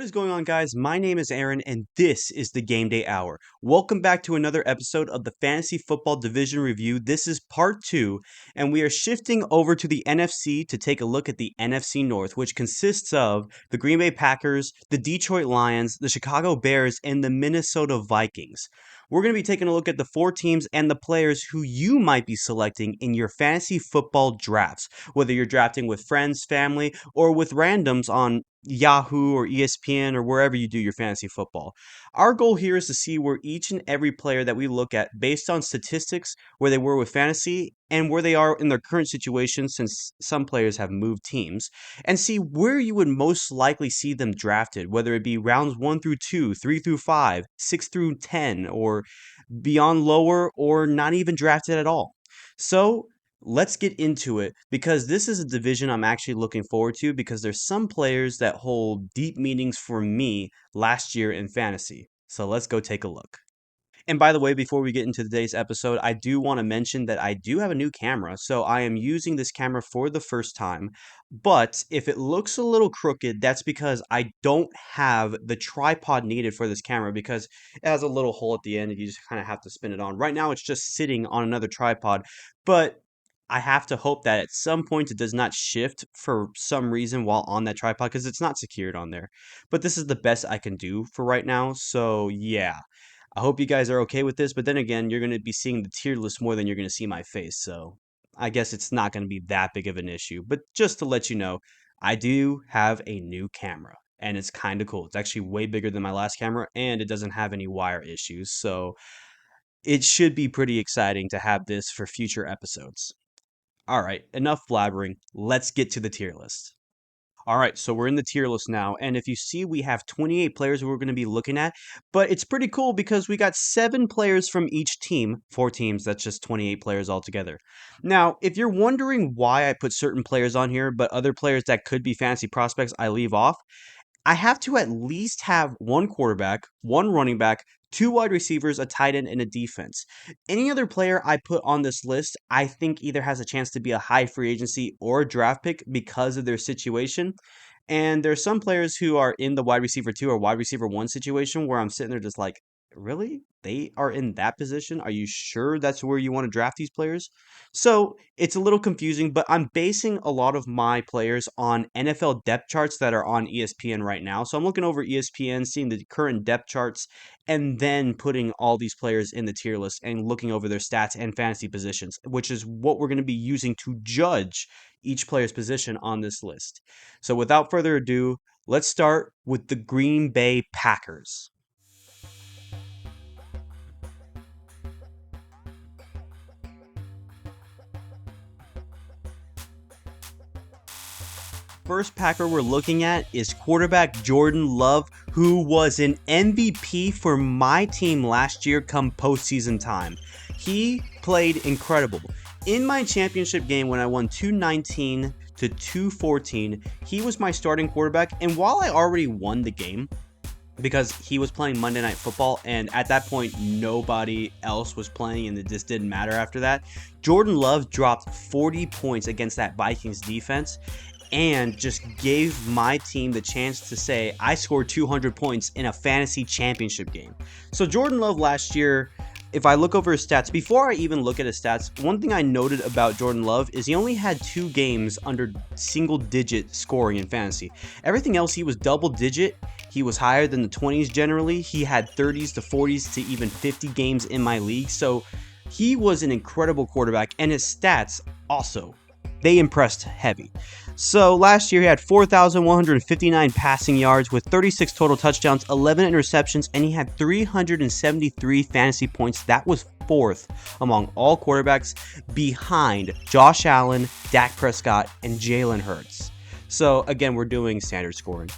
What is going on, guys? My name is Aaron, and this is the Game Day Hour. Welcome back to another episode of the Fantasy Football Division Review. This is part 2, and we are shifting over to the NFC to take a look at the NFC North, which consists of the Green Bay Packers, the Detroit Lions, the Chicago Bears, and the Minnesota Vikings. We're going to be taking a look at the 4 teams and the players who you might be selecting in your fantasy football drafts, whether you're drafting with friends, family, or with randoms on Yahoo or ESPN or wherever you do your fantasy football. Our goal here is to see where each and every player that we look at based on statistics, where they were with fantasy and where they are in their current situation since some players have moved teams, and see where you would most likely see them drafted, whether it be rounds 1 through 2, 3 through 5, 6 through 10, or beyond lower or not even drafted at all. So let's get into it because this is a division I'm actually looking forward to because there's some players that hold deep meanings for me last year in fantasy. So let's go take a look. And by the way, before we get into today's episode, I do want to mention that I do have a new camera. So I am using this camera for the first time. But if it looks a little crooked, that's because I don't have the tripod needed for this camera because it has a little hole at the end and you just kind of have to spin it on. Right now, it's just sitting on another tripod. But I have to hope that at some point it does not shift for some reason while on that tripod because it's not secured on there. But this is the best I can do for right now. So yeah. I hope you guys are okay with this, but then again, you're going to be seeing the tier list more than you're going to see my face, so I guess it's not going to be that big of an issue. But just to let you know, I do have a new camera, and it's kind of cool. It's actually way bigger than my last camera, and it doesn't have any wire issues, so it should be pretty exciting to have this for future episodes. All right, enough blabbering. Let's get to the tier list. All right, so we're in the tier list now, and if you see, we have 28 players who we're going to be looking at, but it's pretty cool because we got 7 players from each team, 4 teams, that's just 28 players altogether. Now, if you're wondering why I put certain players on here, but other players that could be fantasy prospects I leave off, I have to at least have one quarterback, one running back, 2 wide receivers, a tight end, and a defense. Any other player I put on this list, I think either has a chance to be a high free agency or a draft pick because of their situation. And there's some players who are in the wide receiver 2 or wide receiver 1 situation where I'm sitting there just like, really? They are in that position? Are you sure that's where you want to draft these players? So it's a little confusing, but I'm basing a lot of my players on NFL depth charts that are on ESPN right now. So I'm looking over ESPN, seeing the current depth charts, and then putting all these players in the tier list and looking over their stats and fantasy positions, which is what we're going to be using to judge each player's position on this list. So without further ado, let's start with the Green Bay Packers. First Packer we're looking at is quarterback Jordan Love, who was an MVP for my team last year come postseason time. He played incredible. In my championship game when I won 219 to 214, he was my starting quarterback, and while I already won the game, because he was playing Monday Night Football, and at that point, nobody else was playing, and it just didn't matter after that. Jordan Love dropped 40 points against that Vikings defense, and just gave my team the chance to say, I scored 200 points in a fantasy championship game. So Jordan Love last year, if I look over his stats, before I even look at his stats, one thing I noted about Jordan Love is he only had 2 games under single-digit scoring in fantasy. Everything else, he was double-digit. He was higher than the 20s generally. He had 30s to 40s to even 50 games in my league. So he was an incredible quarterback, and his stats also, they impressed heavy. So last year he had 4,159 passing yards with 36 total touchdowns, 11 interceptions, and he had 373 fantasy points. That was 4th among all quarterbacks behind Josh Allen, Dak Prescott, and Jalen Hurts. So again, we're doing standard scoring.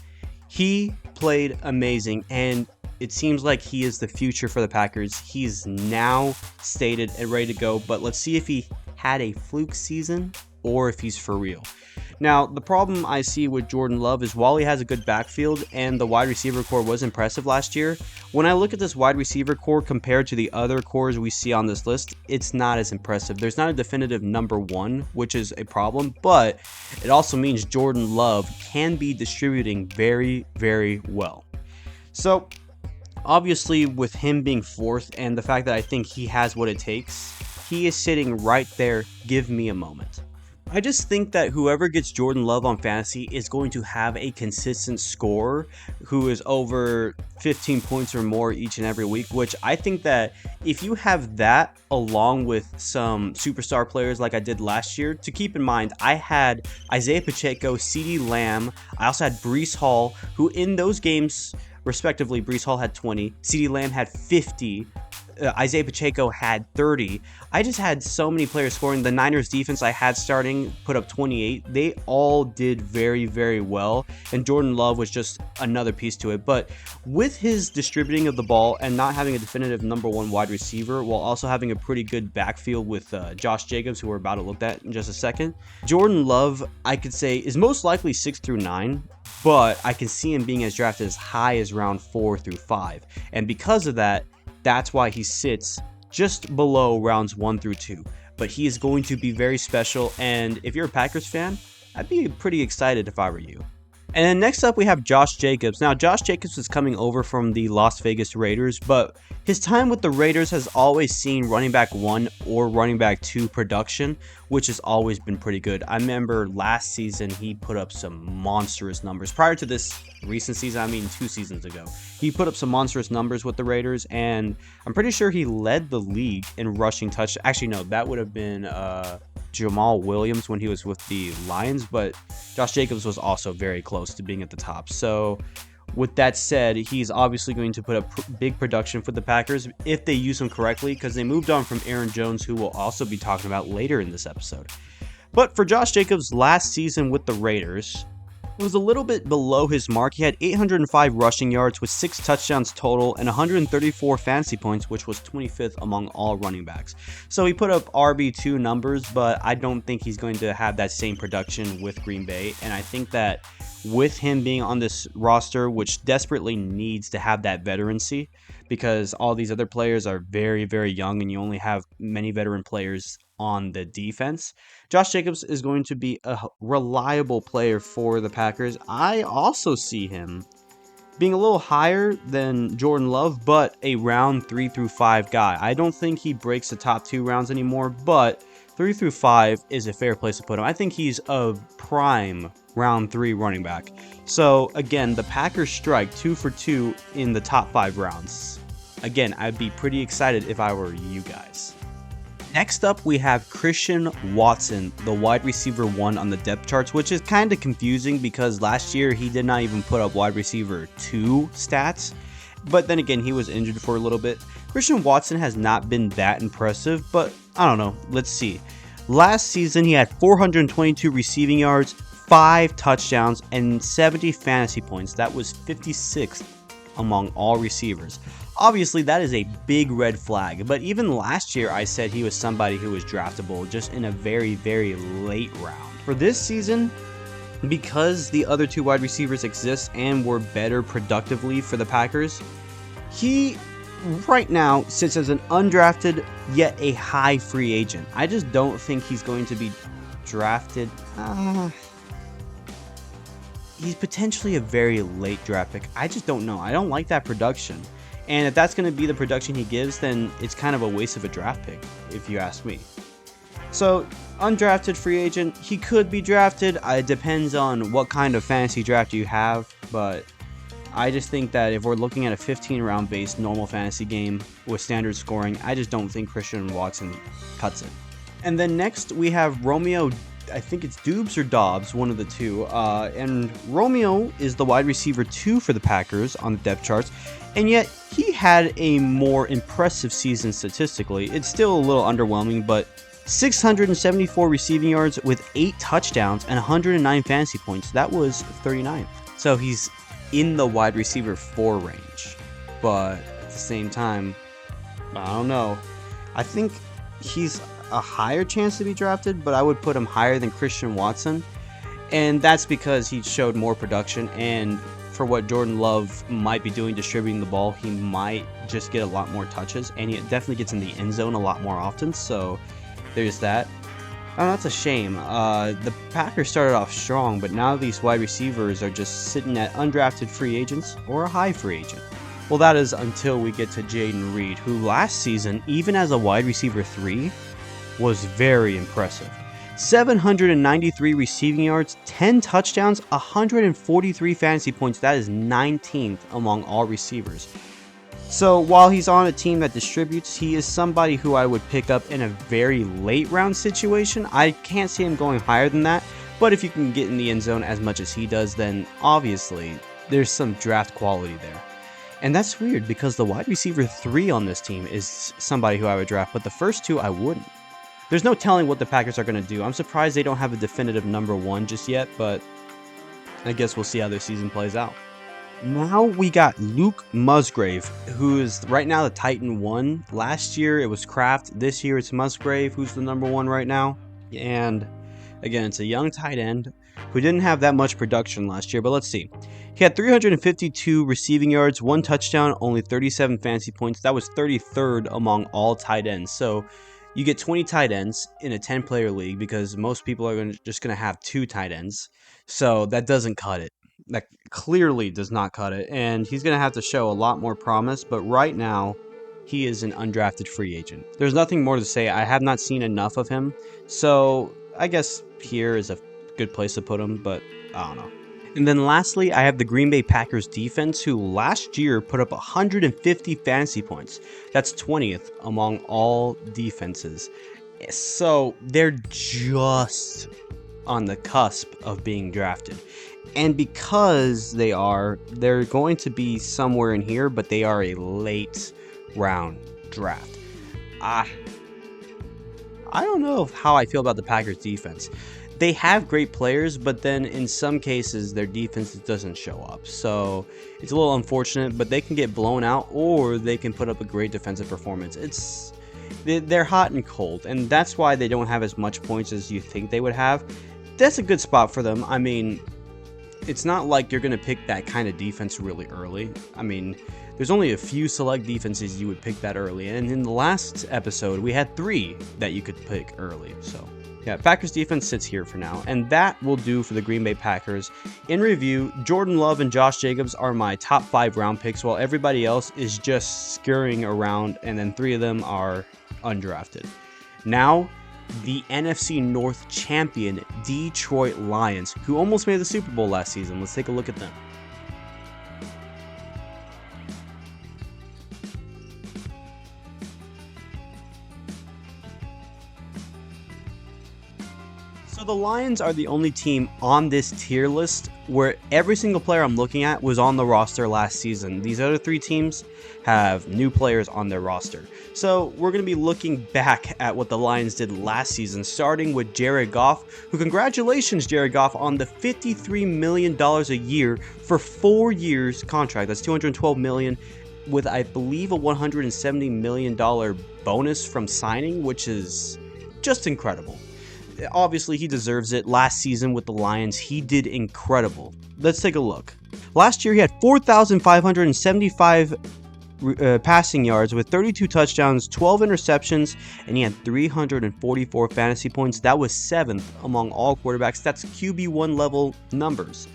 He played amazing, and it seems like he is the future for the Packers. He's now stated and ready to go, but let's see if he had a fluke season or if he's for real. Now, the problem I see with Jordan Love is while he has a good backfield and the wide receiver core was impressive last year, when I look at this wide receiver core compared to the other cores we see on this list, it's not as impressive. There's not a definitive number one, which is a problem, but it also means Jordan Love can be distributing very, very well. So, obviously, with him being fourth and the fact that I think he has what it takes, he is sitting right there. Give me a moment. I just think that whoever gets Jordan Love on fantasy is going to have a consistent score who is over 15 points or more each and every week, which I think that if you have that along with some superstar players like I did last year, to keep in mind, I had Isaiah Pacheco, CeeDee Lamb, I also had Breece Hall, who in those games, respectively, Breece Hall had 20, CeeDee Lamb had 50, Isaiah Pacheco had 30. I just had so many players scoring. The Niners defense I had starting put up 28. They all did very, very well. And Jordan Love was just another piece to it. But with his distributing of the ball and not having a definitive number one wide receiver, while also having a pretty good backfield with Josh Jacobs, who we're about to look at in just a second, Jordan Love, I could say, is most likely 6 through 9. But I can see him being as drafted as high as round 4 through 5. And because of that, that's why he sits just below rounds 1 through 2. But he is going to be very special, and if you're a Packers fan, I'd be pretty excited if I were you. And then next up we have Josh Jacobs. Now, Josh Jacobs is coming over from the Las Vegas Raiders, but his time with the Raiders has always seen running back 1 or running back 2 production, which has always been pretty good. I remember last season he put up some monstrous numbers. Prior to this recent season, I mean 2 seasons ago, he put up some monstrous numbers with the Raiders, and I'm pretty sure he led the league in rushing touch. Actually, no, that would have been Jamal Williams when he was with the Lions, but Josh Jacobs was also very close to being at the top. So with that said, he's obviously going to put up big production for the Packers if they use him correctly, because they moved on from Aaron Jones, who we'll also be talking about later in this episode. But for Josh Jacobs last season with the Raiders, it was a little bit below his mark. He had 805 rushing yards with 6 touchdowns total and 134 fantasy points, which was 25th among all running backs. So he put up RB2 numbers, but I don't think he's going to have that same production with Green Bay. And I think that with him being on this roster, which desperately needs to have that veterancy, because all these other players are very, very young and you only have many veteran players on the defense, Josh Jacobs is going to be a reliable player for the Packers. I also see him being a little higher than Jordan Love, but a round 3 through 5 guy. I don't think he breaks the top 2 rounds anymore, but 3 through 5 is a fair place to put him. I think he's a prime round 3 running back. So again, the Packers strike 2 for 2 in the top 5 rounds. Again, I'd be pretty excited if I were you guys. Next up, we have Christian Watson, the wide receiver 1 on the depth charts, which is kind of confusing because last year he did not even put up wide receiver 2 stats. But then again, he was injured for a little bit. Christian Watson has not been that impressive, but I don't know. Let's see. Last season, he had 422 receiving yards, 5 touchdowns, and 70 fantasy points. That was 56th among all receivers. Obviously, that is a big red flag, but even last year I said he was somebody who was draftable just in a very, very late round. For this season, because the other 2 wide receivers exist and were better productively for the Packers, he right now sits as an undrafted yet a high free agent. I just don't think he's going to be drafted. He's potentially a very late draft pick. I just don't know. I don't like that production. And if that's going to be the production he gives, then it's kind of a waste of a draft pick, if you ask me. So, undrafted free agent, he could be drafted. It depends on what kind of fantasy draft you have, but I just think that if we're looking at a 15-round based normal fantasy game with standard scoring, I just don't think Christian Watson cuts it. And then next, we have Romeo, I think it's Dubes or Dobbs, one of the two. And Romeo is the wide receiver 2 for the Packers on the depth charts. And yet, he had a more impressive season statistically. It's still a little underwhelming, but 674 receiving yards with 8 touchdowns and 109 fantasy points. That was 39th. So he's in the wide receiver 4 range. But at the same time, I don't know. I think he's a higher chance to be drafted, but I would put him higher than Christian Watson. And that's because he showed more production, and for what Jordan Love might be doing distributing the ball, he might just get a lot more touches, and he definitely gets in the end zone a lot more often, so there's that. Oh, that's a shame. The Packers started off strong, but now these wide receivers are just sitting at undrafted free agents or a high free agent. Well, that is until we get to Jaden Reed, who last season, even as a wide receiver 3, was very impressive. 793 receiving yards, 10 touchdowns, 143 fantasy points. That is 19th among all receivers. So while he's on a team that distributes, he is somebody who I would pick up in a very late round situation. I can't see him going higher than that, but if you can get in the end zone as much as he does, then obviously there's some draft quality there. And that's weird because the wide receiver 3 on this team is somebody who I would draft, but the first 2 I wouldn't. There's no telling what the Packers are going to do. I'm surprised they don't have a definitive number 1 just yet, but I guess we'll see how their season plays out. Now we got Luke Musgrave, who is right now the Titan 1. Last year it was Kraft. This year it's Musgrave, who's the number 1 right now. And again, it's a young tight end who didn't have that much production last year, but let's see. He had 352 receiving yards, 1 touchdown, only 37 fantasy points. That was 33rd among all tight ends. So you get 20 tight ends in a 10-player league because most people are just going to have 2 tight ends. So that doesn't cut it. That clearly does not cut it. And he's going to have to show a lot more promise. But right now, he is an undrafted free agent. There's nothing more to say. I have not seen enough of him. So I guess here is a good place to put him. But I don't know. And then lastly, I have the Green Bay Packers defense, who last year put up 150 fantasy points. That's 20th among all defenses. So they're just on the cusp of being drafted. And because they're going to be somewhere in here, but they are a late round draft. I don't know how I feel about the Packers defense. They have great players, but then in some cases their defense doesn't show up. So it's a little unfortunate, but they can get blown out or they can put up a great defensive performance. They're hot and cold, and that's why they don't have as much points as you think they would have. That's a good spot for them. I mean, it's not like you're going to pick that kind of defense really early. I mean, there's only a few select defenses you would pick that early, and in the last episode we had 3 that you could pick early. So yeah, Packers defense sits here for now, and that will do for the Green Bay Packers. In review, Jordan Love and Josh Jacobs are my top 5 round picks, while everybody else is just scurrying around, and then 3 of them are undrafted. Now, the NFC North champion Detroit Lions, who almost made the Super Bowl last season. Let's take a look at them. So the Lions are the only team on this tier list where every single player I'm looking at was on the roster last season. These other 3 teams have new players on their roster. So we're going to be looking back at what the Lions did last season, starting with Jared Goff, who, congratulations Jared Goff, on the $53 million a year for 4 years contract. That's $212 million with, I believe, a $170 million bonus from signing, which is just incredible. Obviously, he deserves it. Last season with the Lions, he did incredible. Let's take a look. Last year, he had 4,575 passing yards with 32 touchdowns, 12 interceptions, and he had 344 fantasy points. That was 7th among all quarterbacks. That's QB1 level numbers.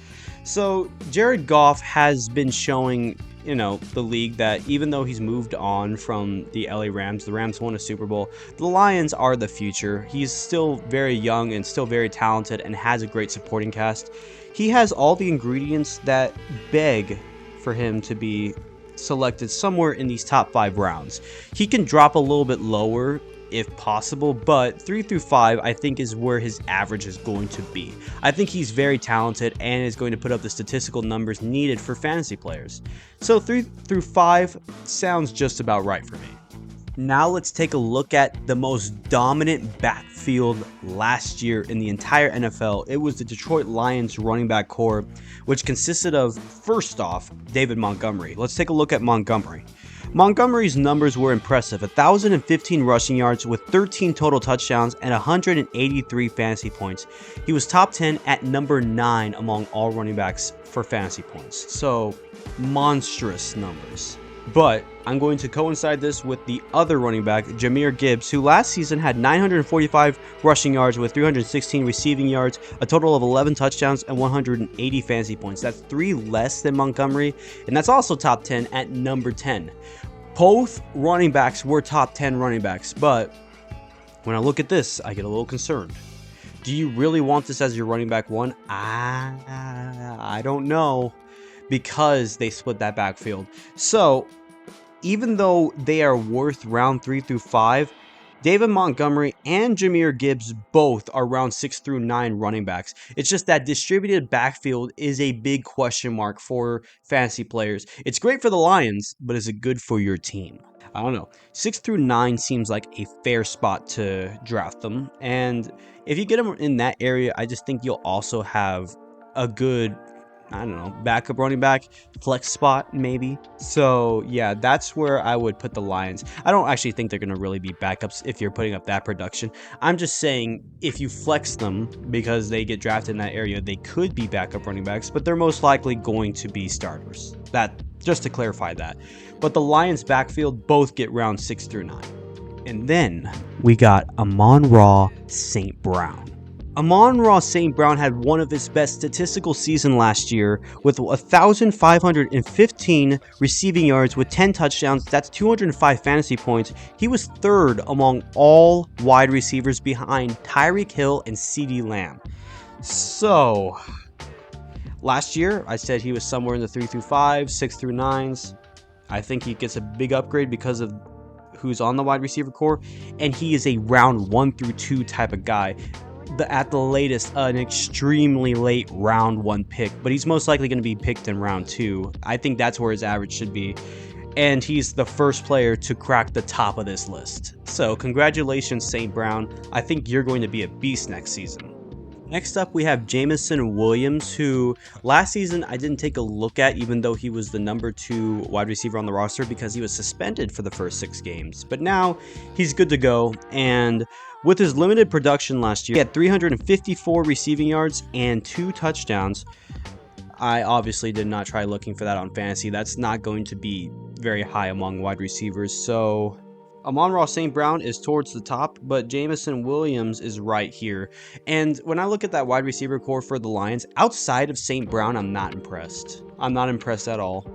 So Jared Goff has been showing the league that even though he's moved on from the Rams won a Super Bowl, the Lions are the future. He's still very young and still very talented and has a great supporting cast. He has all the ingredients that beg for him to be selected somewhere in these top 5 rounds. He can drop a little bit lower if possible, but 3 through 5 I think is where his average is going to be. I think he's very talented and is going to put up the statistical numbers needed for fantasy players. So 3 through 5 sounds just about right for me. Now let's take a look at the most dominant backfield last year in the entire NFL. It was the Detroit Lions running back core, which consisted of, first off, David Montgomery. Let's take a look at Montgomery. Montgomery's numbers were impressive: 1,015 rushing yards with 13 total touchdowns and 183 fantasy points. He was top 10 at number 9 among all running backs for fantasy points. So, monstrous numbers. But I'm going to coincide this with the other running back, Jahmyr Gibbs, who last season had 945 rushing yards with 316 receiving yards, a total of 11 touchdowns, and 180 fantasy points. That's 3 less than Montgomery, and that's also top 10 at number 10. Both running backs were top 10 running backs, but when I look at this, I get a little concerned. Do you really want this as your running back 1? I don't know, because they split that backfield. So, even though they are worth round 3 through 5, David Montgomery and Jahmyr Gibbs both are round 6 through 9 running backs. It's just that distributed backfield is a big question mark for fantasy players. It's great for the Lions, but is it good for your team? I don't know. 6 through 9 seems like a fair spot to draft them. And if you get them in that area, I just think you'll also have a good, I don't know, backup running back, flex spot maybe. So yeah, that's where I would put the Lions. I don't actually think they're going to really be backups if you're putting up that production. I'm just saying if you flex them because they get drafted in that area, they could be backup running backs, but they're most likely going to be starters. That, just to clarify that. But the Lions backfield both get round 6 through 9. And then we got Amon-Ra St. Brown. Amon-Ra St. Brown had one of his best statistical season last year with 1,515 receiving yards with 10 touchdowns. That's 205 fantasy points. He was third among all wide receivers behind Tyreek Hill and CeeDee Lamb. So, last year I said he was somewhere in the 3 through 5, 6 through 9s. I think he gets a big upgrade because of who's on the wide receiver core, and he is a round 1 through 2 type of guy. At the latest, an extremely late round 1 pick, but he's most likely going to be picked in round 2. I think that's where his average should be, and he's the first player to crack the top of this list. So congratulations, St. Brown. I think you're going to be a beast next season. Next up, we have Jameson Williams, who last season I didn't take a look at, even though he was the number 2 wide receiver on the roster because he was suspended for the first 6 games. But now he's good to go, and with his limited production last year, he had 354 receiving yards and 2 touchdowns. I obviously did not try looking for that on fantasy. That's not going to be very high among wide receivers. So Amon-Ra St. Brown is towards the top, but Jameson Williams is right here. And when I look at that wide receiver core for the Lions, outside of St. Brown, I'm not impressed. I'm not impressed at all.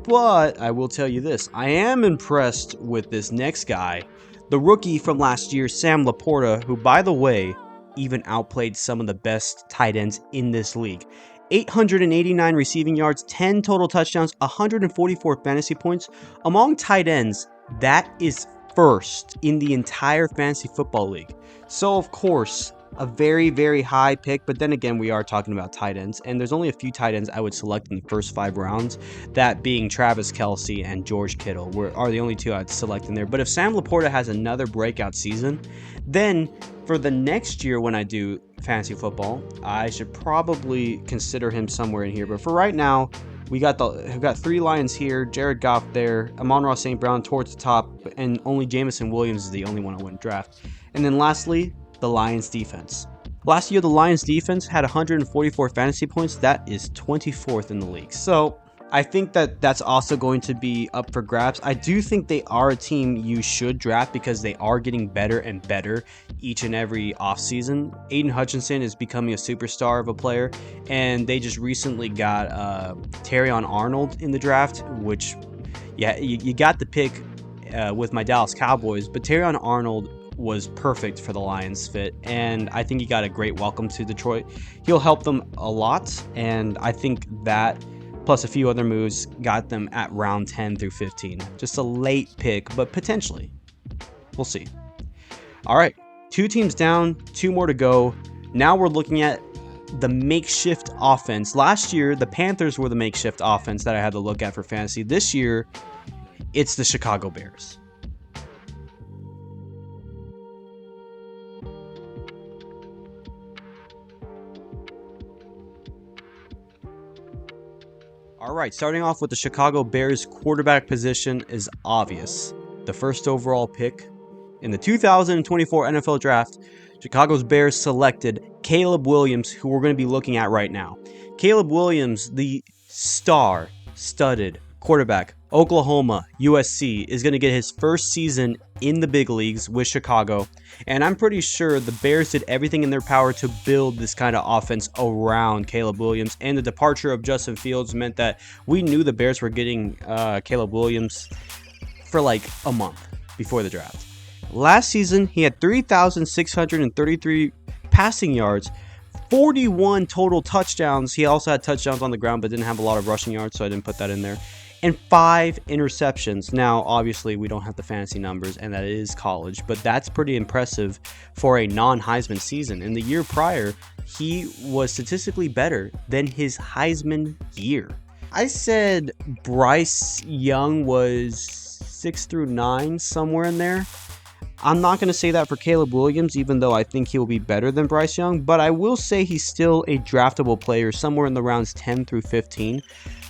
But I will tell you this, I am impressed with this next guy, the rookie from last year, Sam Laporta, who, by the way, even outplayed some of the best tight ends in this league. 889 receiving yards, 10 total touchdowns, 144 fantasy points. Among tight ends, that is first in the entire fantasy football league. So, of course, a very, very high pick, but then again, we are talking about tight ends, and there's only a few tight ends I would select in the first 5 rounds, that being Travis Kelce and George Kittle are the only 2 I'd select in there. But if Sam Laporta has another breakout season, then for the next year when I do fantasy football, I should probably consider him somewhere in here. But for right now, we got 3 Lions here, Jared Goff there, Amon-Ra St. Brown towards the top, and only Jameson Williams is the only one I wouldn't draft. And then lastly, the Lions defense. Last year, the Lions defense had 144 fantasy points. That is 24th in the league. So I think that that's also going to be up for grabs. I do think they are a team you should draft because they are getting better and better each and every offseason. Aiden Hutchinson is becoming a superstar of a player, and they just recently got Terrion Arnold in the draft, which, yeah, you got the pick with my Dallas Cowboys, but Terrion Arnold was perfect for the Lions fit, and I think he got a great welcome to Detroit. He'll help them a lot, and I think that plus a few other moves got them at round 10 through 15. Just a late pick, but potentially. We'll see. All right, 2 teams down, 2 more to go. Now we're looking at the makeshift offense. Last year, the Panthers were the makeshift offense that I had to look at for fantasy. This year, it's the Chicago Bears. All right, starting off with the Chicago Bears quarterback position is obvious. The first overall pick in the 2024 NFL Draft, Chicago's Bears selected Caleb Williams, who we're going to be looking at right now. Caleb Williams, the star-studded quarterback, Oklahoma, USC, is going to get his first season in the big leagues with Chicago. And I'm pretty sure the Bears did everything in their power to build this kind of offense around Caleb Williams. And the departure of Justin Fields meant that we knew the Bears were getting Caleb Williams for like a month before the draft. Last season, he had 3,633 passing yards, 41 total touchdowns. He also had touchdowns on the ground, but didn't have a lot of rushing yards, so I didn't put that in there. And 5 interceptions. Now, obviously, we don't have the fantasy numbers, and that is college, but that's pretty impressive for a non-Heisman season. In the year prior, he was statistically better than his Heisman year. I said Bryce Young was 6 through 9, somewhere in there. I'm not going to say that for Caleb Williams, even though I think he will be better than Bryce Young, but I will say he's still a draftable player somewhere in the rounds 10 through 15.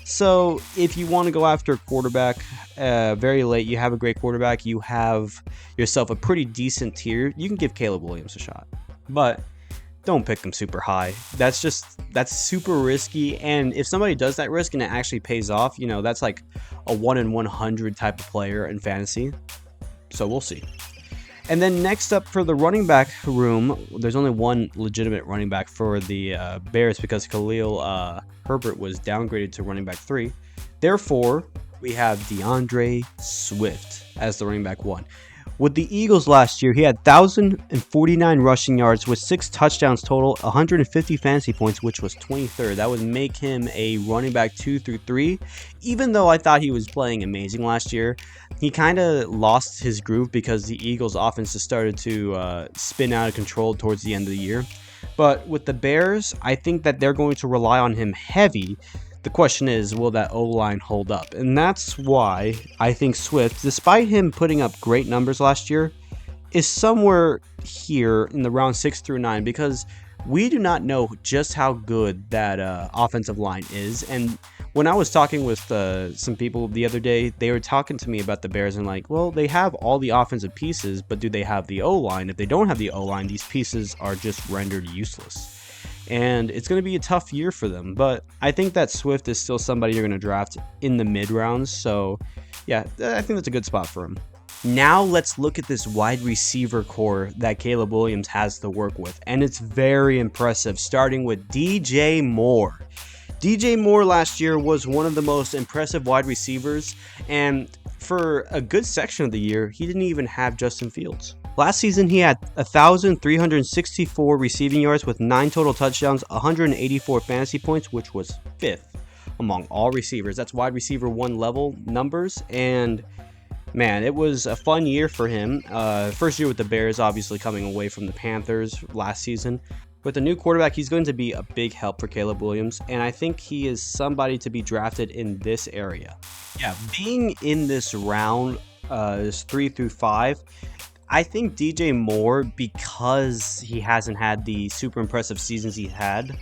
So if you want to go after a quarterback very late, you have a great quarterback, you have yourself a pretty decent tier, you can give Caleb Williams a shot. But don't pick him super high. That's super risky, and if somebody does that risk and it actually pays off, that's like a 1 in 100 type of player in fantasy. So we'll see. And then next up for the running back room, there's only one legitimate running back for the Bears because Khalil Herbert was downgraded to running back 3. Therefore, we have DeAndre Swift as the running back 1. With the Eagles last year, he had 1,049 rushing yards with 6 touchdowns total, 150 fantasy points, which was 23rd. That would make him a running back 2 through 3. Even though I thought he was playing amazing last year, he kind of lost his groove because the Eagles' offense just started to spin out of control towards the end of the year. But with the Bears, I think that they're going to rely on him heavy. The question is, will that O-line hold up? And that's why I think Swift, despite him putting up great numbers last year, is somewhere here in the round 6 through 9 because we do not know just how good that offensive line is. And when I was talking with some people the other day, they were talking to me about the Bears and like, well, they have all the offensive pieces, but do they have the O-line? If they don't have the O-line, these pieces are just rendered useless. And it's going to be a tough year for them. But I think that Swift is still somebody you're going to draft in the mid-rounds. So, yeah, I think that's a good spot for him. Now let's look at this wide receiver core that Caleb Williams has to work with. And it's very impressive, starting with DJ Moore. DJ Moore last year was one of the most impressive wide receivers. And for a good section of the year, he didn't even have Justin Fields. Last season, he had 1,364 receiving yards with 9 total touchdowns, 184 fantasy points, which was 5th among all receivers. That's wide receiver 1 level numbers. And man, it was a fun year for him. First year with the Bears, obviously coming away from the Panthers last season. With the new quarterback, he's going to be a big help for Caleb Williams. And I think he is somebody to be drafted in this area. Yeah, being in this round, this 3 through 5, I think DJ Moore, because he hasn't had the super impressive seasons he had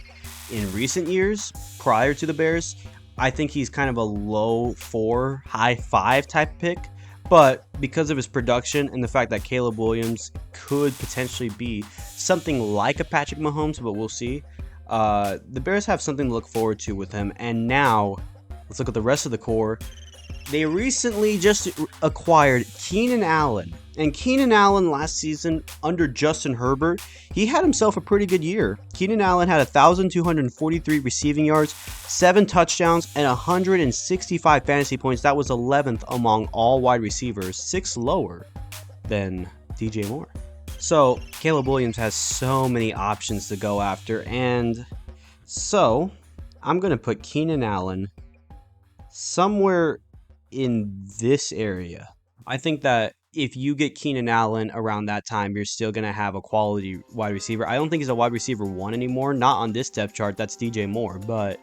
in recent years prior to the Bears, I think he's kind of a low 4, high 5 type pick. But because of his production and the fact that Caleb Williams could potentially be something like a Patrick Mahomes, but we'll see, the Bears have something to look forward to with him. And now, let's look at the rest of the core. They recently just acquired Keenan Allen. And Keenan Allen last season under Justin Herbert, he had himself a pretty good year. Keenan Allen had 1,243 receiving yards, 7 touchdowns, and 165 fantasy points. That was 11th among all wide receivers, 6 lower than DJ Moore. So Caleb Williams has so many options to go after. And so I'm going to put Keenan Allen somewhere in this area. I think that if you get Keenan Allen around that time, you're still going to have a quality wide receiver. I don't think he's a wide receiver 1 anymore. Not on this depth chart. That's DJ Moore. But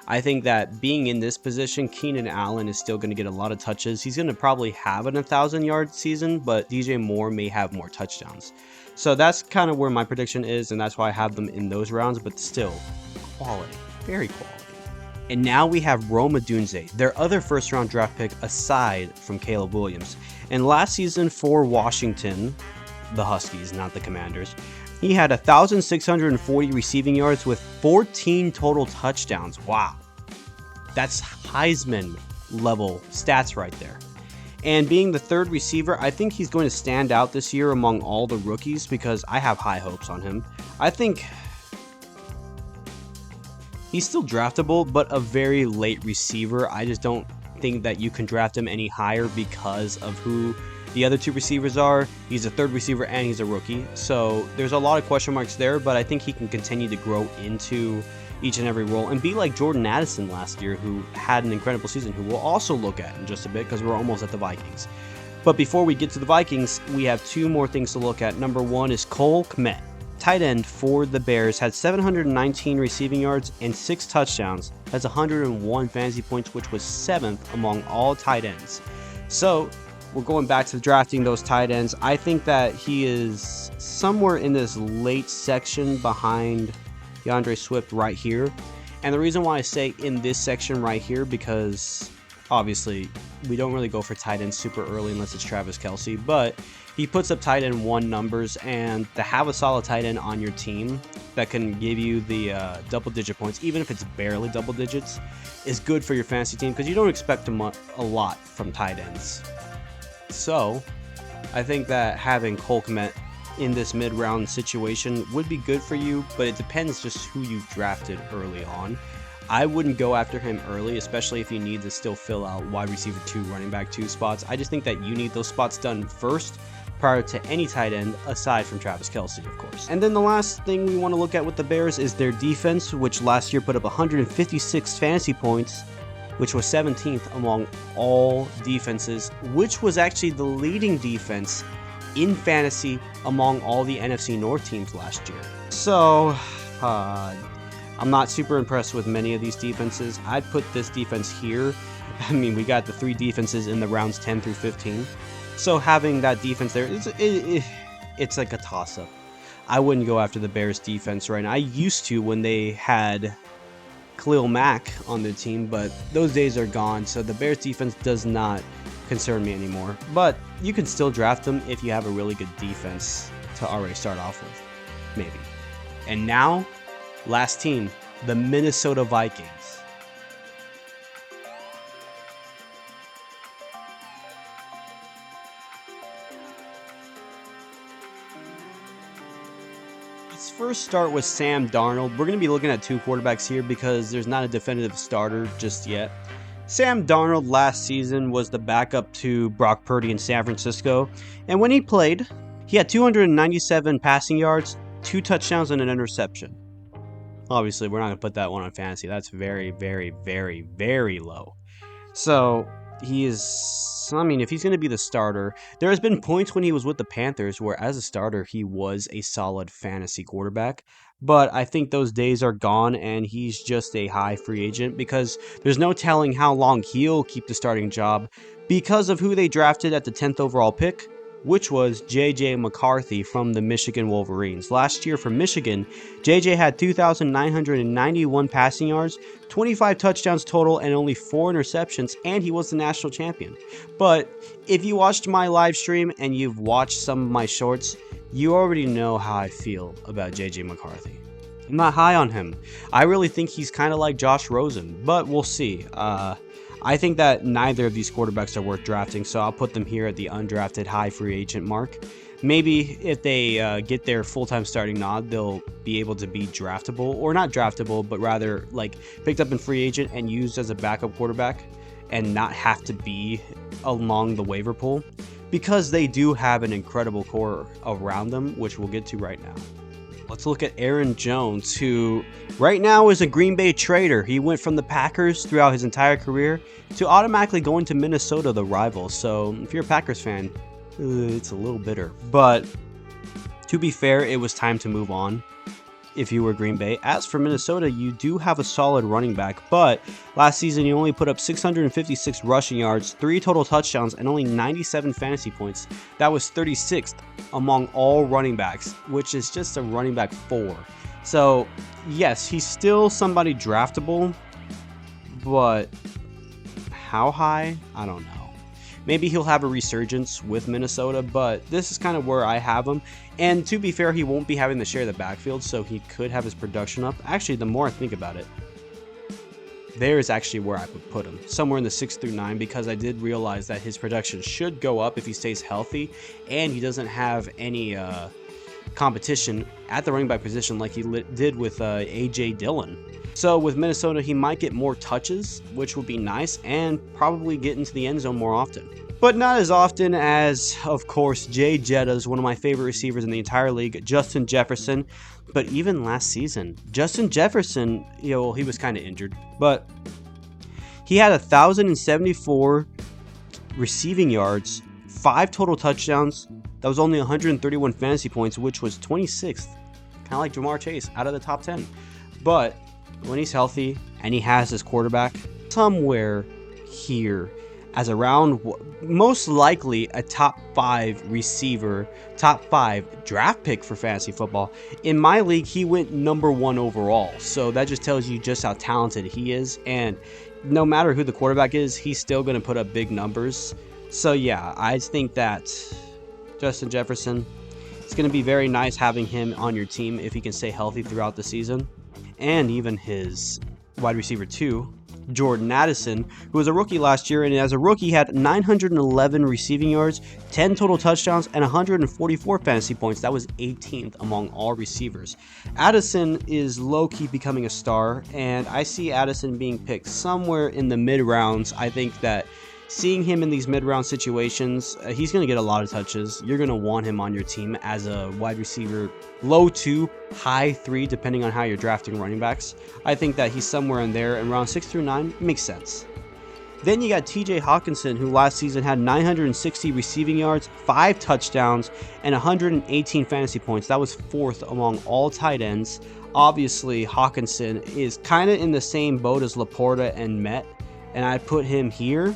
I think that being in this position, Keenan Allen is still going to get a lot of touches. He's going to probably have an 1,000-yard season, but DJ Moore may have more touchdowns. So that's kind of where my prediction is, and that's why I have them in those rounds. But still, quality. Very quality. And now we have Rome Odunze, their other first-round draft pick aside from Caleb Williams. And last season for Washington, the Huskies, not the Commanders, he had 1,640 receiving yards with 14 total touchdowns. Wow. That's Heisman level stats right there. And being the third receiver, I think he's going to stand out this year among all the rookies because I have high hopes on him. I think he's still draftable, but a very late receiver. I just don't think that you can draft him any higher because of who the other two receivers are. He's a third receiver and he's a rookie. So there's a lot of question marks there, but I think he can continue to grow into each and every role and be like Jordan Addison last year, who had an incredible season, who we'll also look at in just a bit because we're almost at the Vikings. But before we get to the Vikings, we have two more things to look at. Number one is Cole Kmet, tight end for the Bears, had 719 receiving yards and 6 touchdowns. Has 101 fantasy points, which was 7th among all tight ends. So we're going back to drafting those tight ends. I think that he is somewhere in this late section behind DeAndre Swift right here. And the reason why I say in this section right here, because obviously we don't really go for tight ends super early unless it's Travis Kelce, but he puts up tight end 1 numbers, and to have a solid tight end on your team that can give you the double-digit points, even if it's barely double digits, is good for your fantasy team because you don't expect a lot from tight ends. So I think that having Cole Kmet in this mid-round situation would be good for you, but it depends just who you've drafted early on. I wouldn't go after him early, especially if you need to still fill out wide receiver 2, running back 2 spots. I just think that you need those spots done first prior to any tight end aside from Travis Kelce, of course. And then the last thing we want to look at with the Bears is their defense, which last year put up 156 fantasy points, which was 17th among all defenses, which was actually the leading defense in fantasy among all the NFC North teams last year. So, I'm not super impressed with many of these defenses. I'd put this defense here. I mean, we got the 3 defenses in the rounds 10 through 15. So having that defense there, it's like a toss-up. I wouldn't go after the Bears defense right now. I used to when they had Khalil Mack on their team, but those days are gone. So the Bears defense does not concern me anymore. But you can still draft them if you have a really good defense to already start off with, maybe. And now, last team, the Minnesota Vikings. Let's first start with Sam Darnold. We're going to be looking at 2 quarterbacks here because there's not a definitive starter just yet. Sam Darnold last season was the backup to Brock Purdy in San Francisco, and when he played, he had 297 passing yards, 2 touchdowns, and an interception. Obviously, we're not going to put that one on fantasy. That's very, very, very, very low. So, he is, I mean, if he's going to be the starter, there has been points when he was with the Panthers where as a starter, he was a solid fantasy quarterback. But I think those days are gone and he's just a high free agent because there's no telling how long he'll keep the starting job because of who they drafted at the 10th overall pick, which was J.J. McCarthy from the Michigan Wolverines. Last year for Michigan, J.J. had 2,991 passing yards, 25 touchdowns total, and only 4 interceptions, and he was the national champion. But if you watched my live stream and you've watched some of my shorts, you already know how I feel about J.J. McCarthy. I'm not high on him. I really think he's kind of like Josh Rosen, but we'll see. I think that neither of these quarterbacks are worth drafting, so I'll put them here at the undrafted high free agent mark. Maybe if they get their full-time starting nod, they'll be able to be draftable, or not draftable, but rather like picked up in free agent and used as a backup quarterback and not have to be along the waiver pool because they do have an incredible core around them, which we'll get to right now. Let's look at Aaron Jones, who right now is a Green Bay Trader. He went from the Packers throughout his entire career to automatically going to Minnesota, the rival. So if you're a Packers fan, it's a little bitter. But to be fair, it was time to move on if you were Green Bay. As for Minnesota, you do have a solid running back, but last season you only put up 656 rushing yards, 3 total touchdowns, and only 97 fantasy points. That was 36th among all running backs, which is just a running back 4. So yes, he's still somebody draftable, but how high? I don't know. Maybe he'll have a resurgence with Minnesota, but this is kind of where I have him. And to be fair, he won't be having to share the backfield, so he could have his production up. Actually, the more I think about it, there is actually where I would put him, somewhere in the 6 through 9, because I did realize that his production should go up if he stays healthy, and he doesn't have any competition at the running back position like he did with A.J. Dillon. So with Minnesota, he might get more touches, which would be nice, and probably get into the end zone more often. But not as often as, of course, Jay Jetta's one of my favorite receivers in the entire league, Justin Jefferson. But even last season, Justin Jefferson, he was kind of injured, but he had 1,074 receiving yards, 5 total touchdowns. That was only 131 fantasy points, which was 26th, kind of like Jamar Chase, out of the top 10. But when he's healthy and he has his quarterback somewhere here as around most likely a top 5 receiver, top 5 draft pick for fantasy football. In my league, he went number 1 overall. So that just tells you just how talented he is. And no matter who the quarterback is, he's still going to put up big numbers. So yeah, I think that Justin Jefferson, it's going to be very nice having him on your team if he can stay healthy throughout the season. And even his wide receiver 2, Jordan Addison, who was a rookie last year, and as a rookie had 911 receiving yards, 10 total touchdowns, and 144 fantasy points. That was 18th among all receivers. Addison is low-key becoming a star, and I see Addison being picked somewhere in the mid-rounds. I think that seeing him in these mid-round situations, he's going to get a lot of touches. You're going to want him on your team as a wide receiver, low 2, high 3, depending on how you're drafting running backs. I think that he's somewhere in there, and around 6 through 9 makes sense. Then you got TJ Hawkinson, who last season had 960 receiving yards, 5 touchdowns, and 118 fantasy points. That was 4th among all tight ends. Obviously, Hawkinson is kind of in the same boat as Laporta and Met, and I put him here.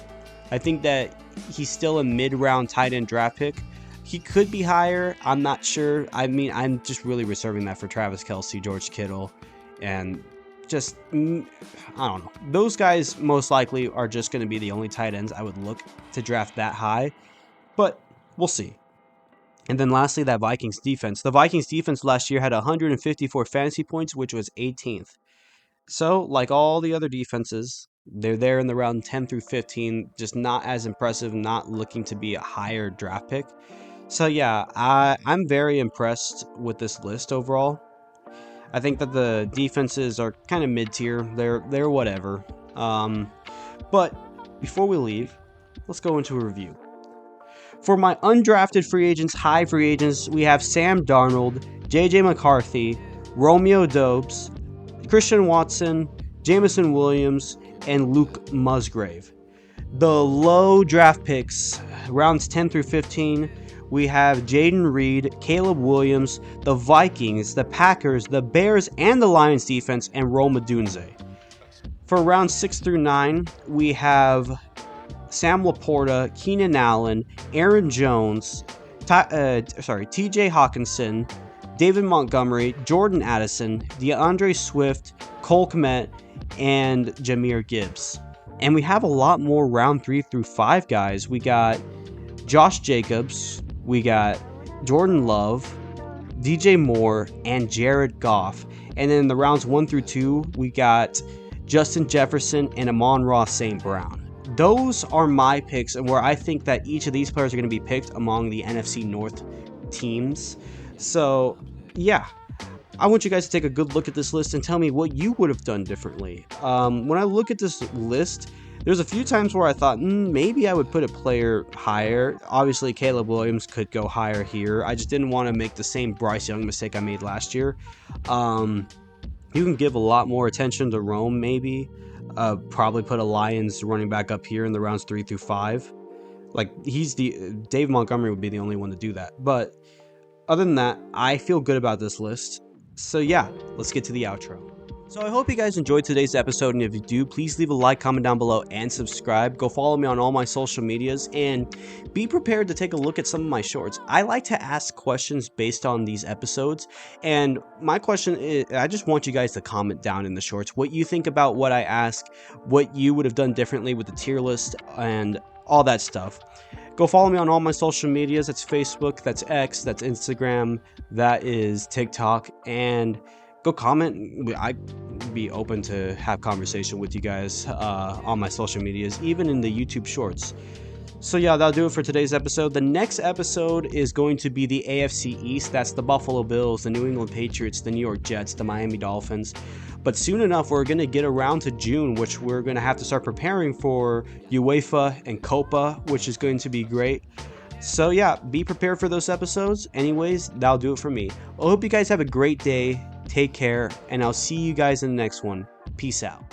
I think that he's still a mid-round tight end draft pick. He could be higher. I'm not sure. I mean, I'm just really reserving that for Travis Kelce, George Kittle, and just, I don't know. Those guys most likely are just going to be the only tight ends I would look to draft that high, but we'll see. And then lastly, that Vikings defense. The Vikings defense last year had 154 fantasy points, which was 18th. So, like all the other defenses, they're there in the round 10 through 15, just not as impressive, not looking to be a higher draft pick. So yeah, I'm very impressed with this list overall. I think that the defenses are kind of mid-tier. They're whatever. But before we leave, let's go into a review. For my undrafted free agents, high free agents, we have Sam Darnold, J.J. McCarthy, Romeo Doubs, Christian Watson, Jameson Williams, and Luke Musgrave. The low draft picks, rounds 10 through 15, we have Jaden Reed, Caleb Williams, the Vikings, the Packers, the Bears, and the Lions defense, and Rome Odunze. For rounds 6 through 9, we have Sam Laporta, Keenan Allen, Aaron Jones, TJ Hawkinson, David Montgomery, Jordan Addison, DeAndre Swift, Cole Kmet, and Jahmyr Gibbs. And we have a lot more round 3 through 5 guys. We got Josh Jacobs, we got Jordan Love, DJ Moore, and Jared Goff. And then in the rounds 1 through 2, we got Justin Jefferson and Amon-Ra St. Brown. Those are my picks, and where I think that each of these players are going to be picked among the NFC North teams. So, yeah, I want you guys to take a good look at this list and tell me what you would have done differently. When I look at this list, there's a few times where I thought, maybe I would put a player higher. Obviously, Caleb Williams could go higher here. I just didn't want to make the same Bryce Young mistake I made last year. You can give a lot more attention to Rome, maybe. Probably put a Lions running back up here in the rounds 3 through 5. Like, Dave Montgomery would be the only one to do that. But other than that, I feel good about this list. So yeah, let's get to the outro. So I hope you guys enjoyed today's episode, and if you do, please leave a like, comment down below, and subscribe. Go follow me on all my social medias, and be prepared to take a look at some of my shorts. I like to ask questions based on these episodes, and my question is, I just want you guys to comment down in the shorts what you think about what I ask, what you would have done differently with the tier list, and all that stuff. Go follow me on all my social medias. That's Facebook, that's X, that's Instagram, that is TikTok, and go comment. I'd be open to have conversation with you guys on my social medias, even in the YouTube shorts. So yeah, that'll do it for today's episode. The next episode is going to be the AFC East. That's the Buffalo Bills, the New England Patriots, the New York Jets, the Miami Dolphins. But soon enough, we're going to get around to June, which we're going to have to start preparing for UEFA and Copa, which is going to be great. So yeah, be prepared for those episodes. Anyways, that'll do it for me. I hope you guys have a great day. Take care, and I'll see you guys in the next one. Peace out.